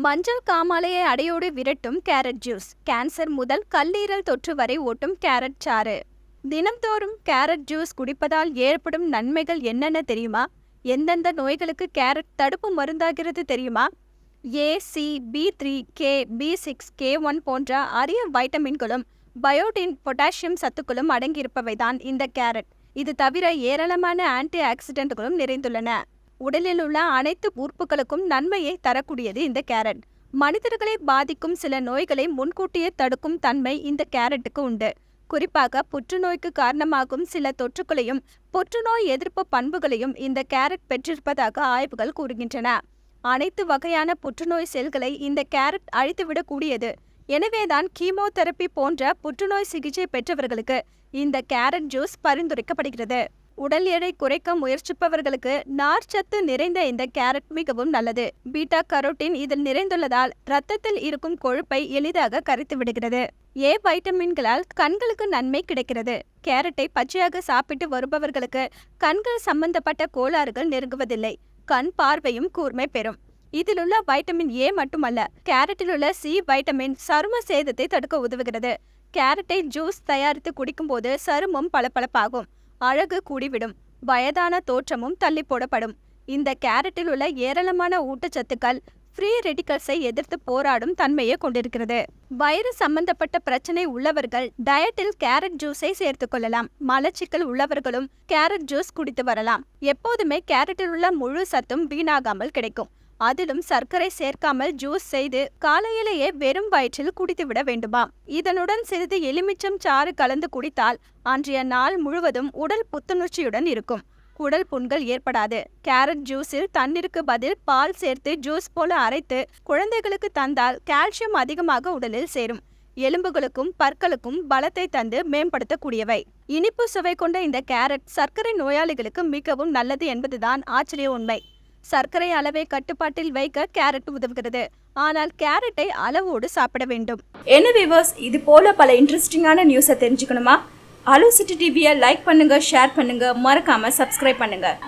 மஞ்சள் காமாலையை அடையோடு விரட்டும் carrot juice. Cancer முதல் கல்லீரல் தொற்று வரை ஓட்டும் கேரட் சாறு. தினம்தோறும் கேரட் ஜூஸ் குடிப்பதால் ஏற்படும் நன்மைகள் என்னென்ன தெரியுமா? எந்தெந்த நோய்களுக்கு கேரட் தடுப்பு மருந்தாகிறது தெரியுமா? ஏ, C, B3, K, B6, K1 போன்ற அரிய வைட்டமின்களும் பயோட்டின், பொட்டாசியம் சத்துக்களும் அடங்கியிருப்பவைதான் இந்த கேரட். இது தவிர ஏராளமான ஆன்டி ஆக்சிடென்ட்களும் நிறைந்துள்ளன. உடலில் உள்ள அனைத்து உறுப்புகளுக்கும் நன்மையை தரக்கூடியது இந்த கேரட். மனிதர்களை பாதிக்கும் சில நோய்களை முன்கூட்டியே தடுக்கும் தன்மை இந்த கேரட்டுக்கு உண்டு. குறிப்பாக புற்றுநோய்க்கு காரணமாகும் சில தொற்றுகளையும் புற்றுநோய் எதிர்ப்பு பண்புகளையும் இந்த கேரட் பெற்றிருப்பதாக ஆய்வுகள் கூறுகின்றன. அனைத்து வகையான புற்றுநோய் செல்களை இந்த கேரட் அழித்துவிடக்கூடியது. எனவேதான் கீமோதெரப்பி போன்ற புற்றுநோய் சிகிச்சை பெற்றவர்களுக்கு இந்த கேரட் ஜூஸ் பரிந்துரைக்கப்படுகிறது. உடல் எடை குறைக்க முயற்சிப்பவர்களுக்கு நார்ச்சத்து நிறைந்த இந்த கேரட் மிகவும் நல்லது. பீட்டா கரோட்டின் இதில் நிறைந்துள்ளதால் இரத்தத்தில் இருக்கும் கொழுப்பை எளிதாக கரைத்து விடுகிறது. ஏ வைட்டமின்களால் கண்களுக்கு நன்மை கிடைக்கிறது. கேரட்டை பச்சையாக சாப்பிட்டு வருபவர்களுக்கு கண்கள் சம்பந்தப்பட்ட கோளாறுகள் நெருங்குவதில்லை. கண் பார்வையும் கூர்மை பெறும். இதிலுள்ள வைட்டமின் ஏ மட்டுமல்ல, கேரட்டில் உள்ள சி வைட்டமின் சரும சேதத்தை தடுக்க உதவுகிறது. கேரட்டை ஜூஸ் தயாரித்து குடிக்கும்போது சருமம் பளபளப்பாகும், அழகு கூடிவிடும், வயதான தோற்றமும் தள்ளி போடப்படும். இந்த கேரட்டில் உள்ள ஏராளமான ஊட்டச்சத்துக்கள் ஃப்ரீ ரெடிக்கல்ஸை எதிர்த்து போராடும் தன்மையை கொண்டிருக்கிறது. வயிறு சம்பந்தப்பட்ட பிரச்சனை உள்ளவர்கள் டயட்டில் கேரட் ஜூஸை சேர்த்து கொள்ளலாம். மலச்சிக்கல் உள்ளவர்களும் கேரட் ஜூஸ் குடித்து வரலாம். எப்போதுமே கேரட்டில் உள்ள முழு சத்தும் வீணாகாமல் கிடைக்கும். அதிலும் சர்க்கரை சேர்க்காமல் ஜூஸ் செய்து காலையிலேயே வெறும் வயிற்றில் குடித்துவிட வேண்டுமாம். இதனுடன் சிறிது எலுமிச்சம் சாறு கலந்து குடித்தால் அன்றைய நாள் முழுவதும் உடல் புத்துணர்ச்சியுடன் இருக்கும். குடல் புண்கள் ஏற்படாது. கேரட் ஜூஸில் தண்ணீருக்கு பதில் பால் சேர்த்து ஜூஸ் போல அரைத்து குழந்தைகளுக்கு தந்தால் கால்சியம் அதிகமாக உடலில் சேரும். எலும்புகளுக்கும் பற்களுக்கும் பலத்தை தந்து மேம்படுத்தக்கூடியவை. இனிப்பு சுவை கொண்ட இந்த கேரட் சர்க்கரை நோயாளிகளுக்கு மிகவும் நல்லது என்பதுதான் ஆச்சரிய உண்மை. சர்க்கரை அளவை கட்டுப்பாட்டில் வைக்க கேரட் உதவுகிறது. ஆனால் கேரட்டை அளவோடு சாப்பிட வேண்டும். என்ன வியூவர்ஸ், இது போல பல இன்ட்ரெஸ்டிங்கான நியூஸை தெரிஞ்சுக்கணுமா? அலோ சிட்டி டிவியை லைக் பண்ணுங்க, ஷேர் பண்ணுங்க, மறக்காம சப்ஸ்கிரைப் பண்ணுங்க.